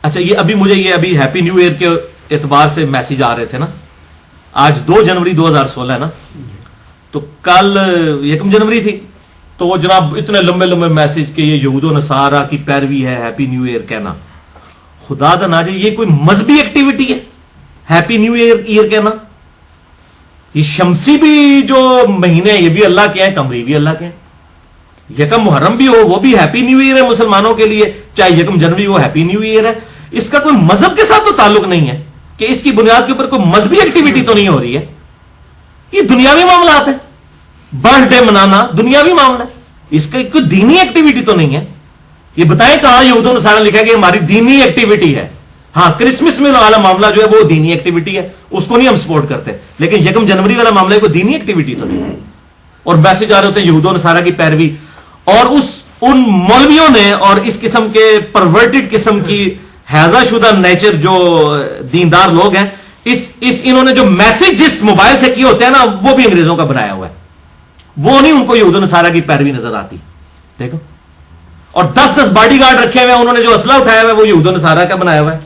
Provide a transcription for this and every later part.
اچھا یہ ابھی مجھے یہ ابھی ہیپی نیو ایئر کے اعتبار سے میسج آ رہے تھے نا, آج 2 جنوری 2016 ہے نا, تو کل 1 جنوری تھی, تو وہ جناب اتنے لمبے لمبے میسج کہ یہ یہود و نصارہ کی پیروی ہے ہیپی نیو ایئر کہنا. خدا دا نہ جائے یہ کوئی مذہبی ایکٹیویٹی ہے ہیپی نیو ایئر کہنا؟ یہ شمسی بھی جو مہینے ہیں یہ بھی اللہ کے ہیں, قمری بھی اللہ کے ہیں. 1 محرم بھی ہو وہ بھی ہیپی نیو ایئر ہے مسلمانوں کے لیے, چاہے 1 جنوری وہ ہیپی نیو ایئر ہے. اس کا کوئی مذہب کے ساتھ تو تعلق نہیں ہے کہ اس کی بنیاد کے اوپر کوئی مذہبی ایکٹیویٹی تو نہیں ہو رہی ہے. یہ دنیاوی معاملات ہیں, برتھ ڈے منانا دنیاوی معاملہ ہے, اس کا کوئی دینی ایکٹیویٹی تو نہیں ہے. یہ بتائیں کہاں یہود و نصارہ لکھا ہے کہ ہماری دینی ایکٹیویٹی ہے. ہاں کرسمس میں والا معاملہ جو ہے وہ دینی ایکٹیویٹی ہے, اس کو نہیں ہم سپورٹ کرتے, لیکن 1 جنوری والا معاملہ کوئی دینی ایکٹیویٹی تو نہیں ہے. اور میسج آ رہے ہوتے ہیں یہود و نصارہ کی پیروی, اور ان مولویوں نے اور اس قسم کے پرورٹڈ قسم کی حیضہ شدہ نیچر جو دیندار لوگ ہیں, انہوں نے جو میسج جس موبائل سے کیے ہوتے ہیں نا وہ بھی انگریزوں کا بنایا ہوا ہے. وہ نہیں ان کو یہود و نصارہ کی پیروی نظر آتی. دیکھو, اور 10 باڈی گارڈ رکھے ہوئے ہیں, انہوں نے جو اسلحہ اٹھایا ہوا ہے وہ یہود و نصارہ کا بنایا ہوا ہے.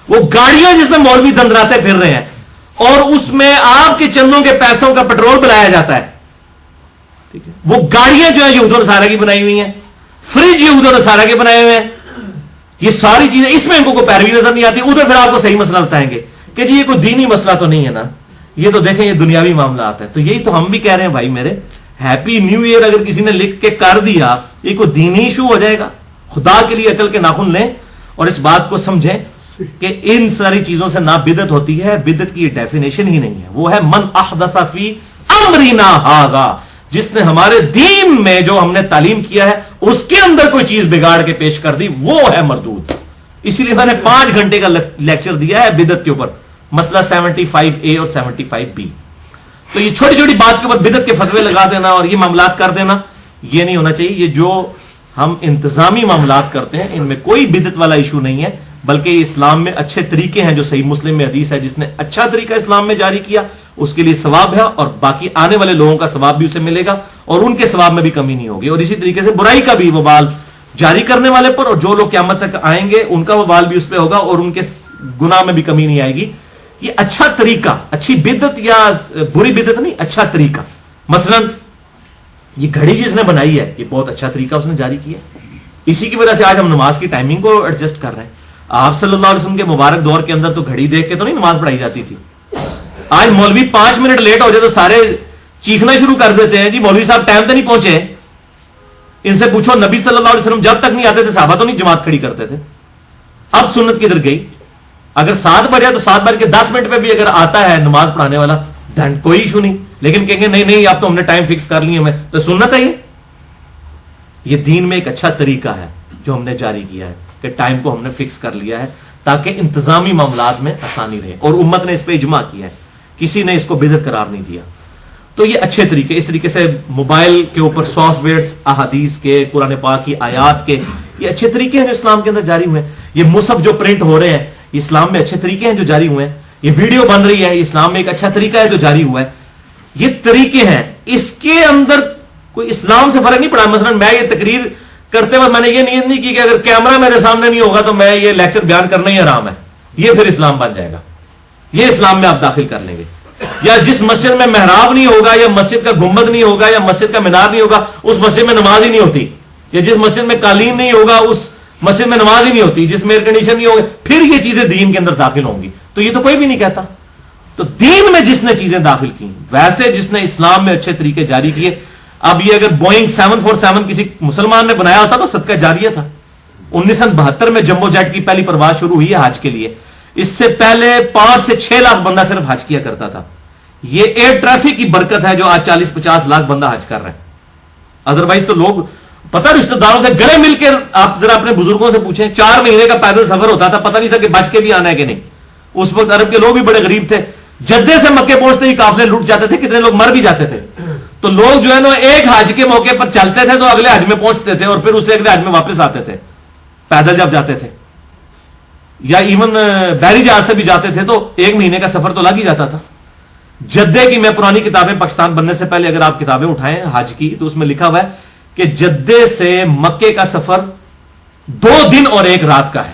وہ گاڑیاں جس میں مولوی دندراتے پھر رہے ہیں, اور اس میں آپ کے چندوں کے پیسوں کا پیٹرول بلایا جاتا ہے. ٹھیک ہے, وہ گاڑیاں جو ہے یہود و نصارہ کی بنائی ہوئی ہیں, فریج یہود و نصارہ کے بنائے ہوئے ہیں. یہ ساری چیزیں, اس میں ان کو کوئی پیروی نظر نہیں آتی. ادھر پھر آپ کو صحیح مسئلہ بتائیں گے کہ جی یہ کوئی دینی مسئلہ تو نہیں ہے نا, یہ تو دیکھیں یہ دنیاوی معاملات ہے. تو یہی تو ہم بھی کہہ رہے ہیں بھائی میرے, ہیپی نیو ایئر اگر کسی نے لکھ کے کر دیا یہ کوئی دینی ایشو ہو جائے گا. خدا کے لیے عقل کے ناخن لیں اور اس بات کو سمجھیں کہ ان ساری چیزوں سے نہ بدعت ہوتی ہے. بدعت کی یہ ڈیفینیشن ہی نہیں ہے, وہ ہے من احدث فی امرنا ھذا, جس نے ہمارے دین میں جو ہم نے تعلیم کیا ہے اس کے اندر کوئی چیز بگاڑ کے پیش کر دی, وہ ہے مردود. اسی لیے میں نے 5 گھنٹے کا لیکچر دیا ہے بدعت کے اوپر, مسئلہ 75A اور 75B. تو یہ چھوٹی چھوٹی بات کے اوپر بدعت کے فتوے لگا دینا اور یہ معاملات کر دینا, یہ نہیں ہونا چاہیے. یہ جو ہم انتظامی معاملات کرتے ہیں ان میں کوئی بدعت والا ایشو نہیں ہے, بلکہ اسلام میں اچھے طریقے ہیں. جو صحیح مسلم میں حدیث ہے, جس نے اچھا طریقہ اسلام میں جاری کیا اس کے لیے ثواب ہے, اور باقی آنے والے لوگوں کا ثواب بھی اسے ملے گا, اور ان کے ثواب میں بھی کمی نہیں ہوگی. اور اسی طریقے سے برائی کا بھی وبال جاری کرنے والے پر, اور جو لوگ قیامت تک آئیں گے ان کا وبال بھی اس پہ ہوگا, اور ان کے گناہ میں بھی کمی نہیں آئے گی. یہ اچھا طریقہ, اچھی بدعت یا بری بدعت نہیں, اچھا طریقہ. مثلا یہ گھڑی جس نے بنائی ہے یہ بہت اچھا طریقہ اس نے جاری کیا. اسی کی وجہ سے آج ہم نماز کی ٹائمنگ کو ایڈجسٹ کر رہے ہیں. آپ صلی اللہ علیہ وسلم کے مبارک دور کے اندر تو گھڑی دیکھ کے تو نہیں نماز پڑھائی جاتی تھی. آج مولوی 5 منٹ لیٹ ہو جائے تو سارے چیخنا شروع کر دیتے ہیں, جی مولوی صاحب ٹائم پہ نہیں پہنچے. ان سے پوچھو نبی صلی اللہ علیہ وسلم جب تک نہیں آتے تھے صحابہ تو نہیں جماعت کھڑی کرتے تھے. اب سنت کدھر گئی؟ اگر 7 بجے تو 7:10 پہ بھی اگر آتا ہے نماز پڑھانے والا دن کوئی ایشو نہیں, لیکن کہیں گے نہیں اب تو ہم نے ٹائم فکس کر لی ہے, تو سنت ہے. یہ دین میں ایک اچھا طریقہ ہے جو ہم نے جاری کیا ہے کہ ٹائم کو ہم نے فکس کر لیا ہے تاکہ انتظامی معاملات میں آسانی رہے, اور امت نے اس پہ اجماع کیا ہے, کسی نے اس کو بدعت قرار نہیں دیا. تو یہ اچھے طریقے, اس طریقے سے موبائل کے اوپر سافٹ ویئرز احادیث کے, قرآن پاک کی آیات کے, یہ اچھے طریقے ہیں جو اسلام کے اندر جاری ہوئے ہیں. یہ مصحف جو پرنٹ ہو رہے ہیں یہ اسلام میں اچھے طریقے ہیں جو جاری ہوئے ہیں. یہ ویڈیو بن رہی ہے یہ اسلام میں ایک اچھا طریقہ ہے جو جاری ہوا ہے. یہ طریقے ہیں, اس کے اندر کوئی اسلام سے فرق نہیں پڑا. مثلا میں یہ تقریر کرتے وقت میں نے یہ نیت نہیں کی کہ اگر کیمرہ میرے سامنے نہیں ہوگا تو میں یہ لیکچر بیان کرنا ہی حرام ہے, یہ پھر اسلام بن جائے گا. یہ اسلام میں آپ داخل کر لیں گے. یا جس مسجد میں محراب نہیں ہوگا, یا مسجد کا گنبد نہیں ہوگا, یا مسجد کا مینار نہیں ہوگا, اس مسجد میں نماز ہی نہیں ہوتی. یا جس مسجد میں قالین نہیں ہوگا اس مسجد میں نماز ہی نہیں ہوتی. جس میں ایئر کنڈیشن نہیں ہوگا, پھر یہ چیزیں دین کے اندر داخل ہوں گی. تو یہ تو کوئی بھی نہیں کہتا. تو دین میں جس نے چیزیں داخل کی, ویسے جس نے اسلام میں اچھے طریقے جاری کیے. اب یہ اگر بوئنگ 747 کسی مسلمان نے بنایا ہوتا تو صدقہ جاریہ تھا. 1972 میں جمبو جیٹ کی پہلی پرواز شروع ہوئی ہے حج کے لیے. اس سے پہلے 5 سے 6 لاکھ بندہ صرف حج کیا کرتا تھا. یہ ایئر ٹریفک کی برکت ہے جو آج 40-50 لاکھ بندہ حج کر رہے ہیں. ادروائز تو لوگ پتہ رشتہ داروں سے گلے مل کے, آپ ذرا اپنے بزرگوں سے پوچھیں, 4 مہینے کا پیدل سفر ہوتا تھا, پتہ نہیں تھا کہ بچ کے بھی آنا ہے کہ نہیں. اس وقت عرب کے لوگ بھی بڑے غریب تھے. جدے سے مکے پہنچتے ہی قافلے لوٹ جاتے تھے, کتنے لوگ مر بھی جاتے تھے. تو لوگ جو ہے نا ایک حج کے موقع پر چلتے تھے تو اگلے حج میں پہنچتے تھے, اور پھر اس سے اگلے حج میں واپس آتے تھے پیدل جب جاتے تھے. یا ایون بحری جہاز سے بھی جاتے تھے تو 1 مہینے کا سفر تو لگ ہی جاتا تھا. جدے کی, میں پرانی کتابیں پاکستان بننے سے پہلے اگر آپ کتابیں اٹھائیں حج کی تو اس میں لکھا ہوا ہے کہ جدے سے مکے کا سفر 2 دن اور 1 رات کا ہے.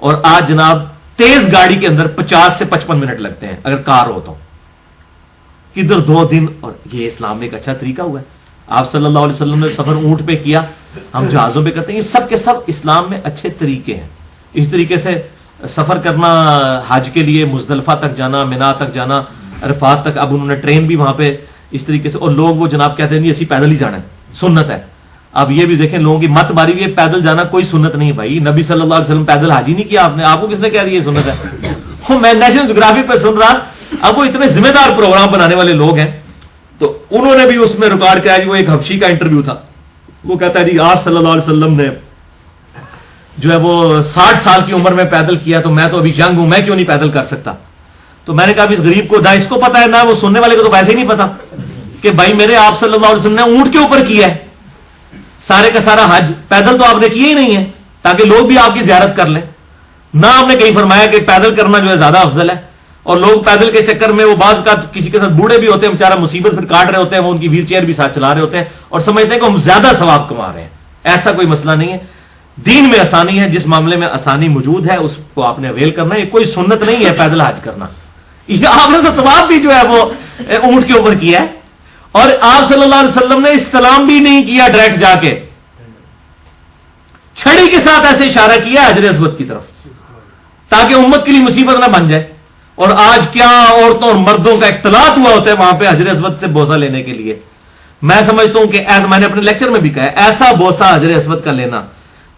اور آج جناب تیز گاڑی کے اندر 50 سے 55 منٹ لگتے ہیں اگر کار ہو تو. کدھر 2 دن. اور یہ اسلام میں ایک اچھا طریقہ ہوا ہے. آپ صلی اللہ علیہ وسلم نے سفر اونٹ پہ کیا, ہم جہازوں پہ کرتے ہیں. یہ سب کے سب اسلام میں اچھے طریقے ہیں. اس طریقے سے سفر کرنا حج کے لیے مزدلفہ تک جانا, منا تک جانا, عرفات تک, اب انہوں نے ٹرین بھی وہاں پہ اس طریقے سے. اور لوگ وہ جناب کہتے ہیں نہیں اسی پیدل ہی جانا ہے, سنت ہے. اب یہ بھی دیکھیں لوگوں کی مت ماری ہوئی ہے, پیدل جانا کوئی سنت نہیں بھائی. نبی صلی اللہ علیہ وسلم پیدل حج ہی نہیں کیا. آپ نے, آپ کو کس نے کہہ دیا یہ سنت ہے؟ میں نیشنل جغرافی پہ سن رہا, اب وہ اتنے ذمہ دار پروگرام بنانے والے لوگ ہیں, تو انہوں نے بھی اس میں ریکارڈ کیا. وہ ایک حبشی کا انٹرویو تھا, وہ کہتا ہے جی آپ صلی اللہ علیہ وسلم نے جو ہے وہ 60 سال کی عمر میں پیدل کیا, تو میں تو ابھی ینگ ہوں, میں کیوں نہیں پیدل کر سکتا؟ تو میں نے کہا اس غریب کو نہ اس کو پتا ہے نہ وہ سننے والے کو تو ویسے ہی نہیں پتا کہ بھائی میرے آپ صلی اللہ علیہ وسلم نے اونٹ کے اوپر کیا ہے سارے کا سارا حج, پیدل تو آپ نے کیا ہی نہیں ہے تاکہ لوگ بھی آپ کی زیارت کر لیں. نہ آپ نے کہیں فرمایا کہ پیدل کرنا جو ہے زیادہ افضل ہے. اور لوگ پیدل کے چکر میں وہ بعض کا کسی کے ساتھ بوڑھے بھی ہوتے ہیں بیچارہ, مصیبت پھر کاٹ رہے ہوتے ہیں, وہ ان کی ویل چیئر بھی ساتھ چلا رہے ہوتے ہیں اور سمجھتے ہیں کہ ہم زیادہ ثواب کما رہے ہیں. ایسا کوئی مسئلہ نہیں ہے. دین میں آسانی ہے, جس معاملے میں آسانی موجود ہے اس کو آپ نے اویل کرنا ہے. یہ کوئی سنت نہیں ہے پیدل حج کرنا. یہ آپ نے تو طواف بھی جو ہے وہ اونٹ کے اوپر کیا ہے, اور آپ صلی اللہ علیہ وسلم نے استلام بھی نہیں کیا ڈائریکٹ جا کے, چھڑی کے ساتھ ایسے اشارہ کیا حجر اسود کی طرف تاکہ امت کے لیے مصیبت نہ بن جائے. اور آج کیا عورتوں اور مردوں کا اختلاط ہوا ہوتا ہے وہاں پہ حجر اسود سے بوسہ لینے کے لیے. میں سمجھتا ہوں کہ ایسا, میں نے اپنے لیکچر میں بھی کہا ہے, ایسا بوسہ حجر اسود کا لینا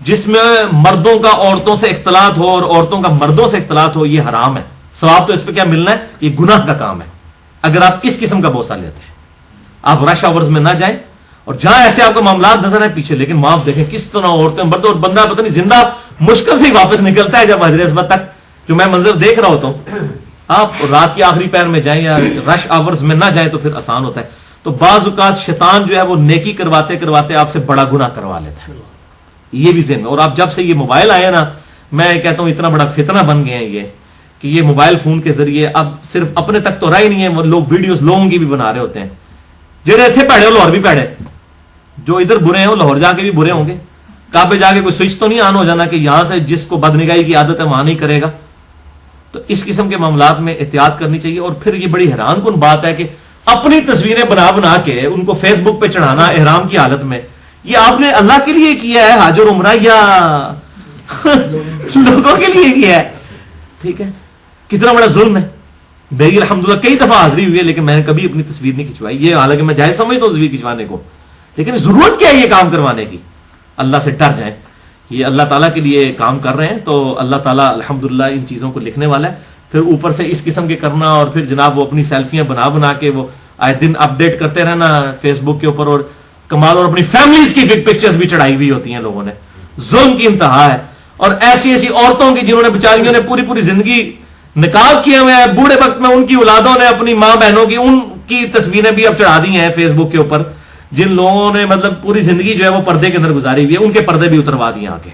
جس میں مردوں کا عورتوں سے اختلاط ہو اور عورتوں کا مردوں سے اختلاط ہو, یہ حرام ہے. ثواب تو اس پہ کیا ملنا ہے, یہ گناہ کا کام ہے اگر آپ اس قسم کا بوسہ لیتے ہیں. آپ رش آورز میں نہ جائیں, اور جہاں ایسے آپ کو معاملات نظر آئے پیچھے, لیکن وہاں آپ دیکھیں کس طرح عورتیں مرد, اور بندہ پتہ نہیں زندہ مشکل سے ہی واپس نکلتا ہے جب حجر اسود تک, جو میں منظر دیکھ رہا ہوتا ہوں. آپ رات کے آخری پیر میں جائیں یا رش آورز میں نہ جائیں تو پھر آسان ہوتا ہے. تو بعض اوقات شیطان جو ہے وہ نیکی کرواتے کرواتے آپ سے بڑا گناہ کروا لیتا ہے, یہ بھی ذہن میں. اور آپ جب سے یہ موبائل آئے نا, میں کہتا ہوں اتنا بڑا فتنہ بن گئے ہیں یہ کہ یہ موبائل فون کے ذریعے اب صرف اپنے تک تو رہا ہی نہیں ہے, وہ لوگ ویڈیوز لوگوں کی بھی بنا رہے ہوتے ہیں. جڑے تھے پیڑے وہ لاہور بھی پیڑے, جو ادھر برے ہیں وہ لاہور جا کے بھی برے ہوں گے. کہاں پہ جا کے کوئی سوئچ تو نہیں آن ہو جانا کہ یہاں سے جس کو بدنگاہی کی عادت ہے وہاں نہیں کرے گا. تو اس قسم کے معاملات میں احتیاط کرنی چاہیے. اور پھر یہ بڑی حیران کن بات ہے کہ اپنی تصویریں بنا بنا کے ان کو فیس بک پہ چڑھانا احرام کی حالت میں, یہ آپ نے اللہ کے لیے کیا ہے حج اور عمرہ یا لوگوں کے لیے کیا ہے؟ ٹھیک ہے, کتنا بڑا ظلم ہے. میری الحمدللہ کئی دفعہ حاضری ہوئی ہے لیکن میں نے کبھی اپنی تصویر نہیں کھنچوائی. یہ حالانکہ میں جائز سمجھتا ہوں تصویر کھنچوانے کو, لیکن ضرورت کیا ہے یہ کام کروانے کی؟ اللہ سے ڈر جائیں. یہ اللہ تعالیٰ کے لیے کام کر رہے ہیں تو اللہ تعالیٰ الحمدللہ ان چیزوں کو لکھنے والا ہے. پھر اوپر سے اس قسم کے کرنا, اور پھر جناب وہ اپنی سیلفیاں بنا بنا کے وہ آئے دن اپ ڈیٹ کرتے رہنا فیس بک کے اوپر, اور کمال, اور اپنی فیملیز کی پکچرز بھی چڑھائی ہوئی ہوتی ہیں لوگوں نے. ظلم کی انتہا ہے. اور ایسی ایسی عورتوں کی جنہوں نے بیچاریوں نے پوری پوری زندگی نقاب کیے ہوئے ہیں, بوڑھے وقت میں ان کی اولادوں نے اپنی ماں بہنوں کی ان کی تصویریں بھی اب چڑھا دی ہیں فیس بک کے اوپر. جن لوگوں نے مطلب پوری زندگی جو ہے وہ پردے کے اندر گزاری ہوئی ہے, ان کے پردے بھی اتروا دیے آ کے.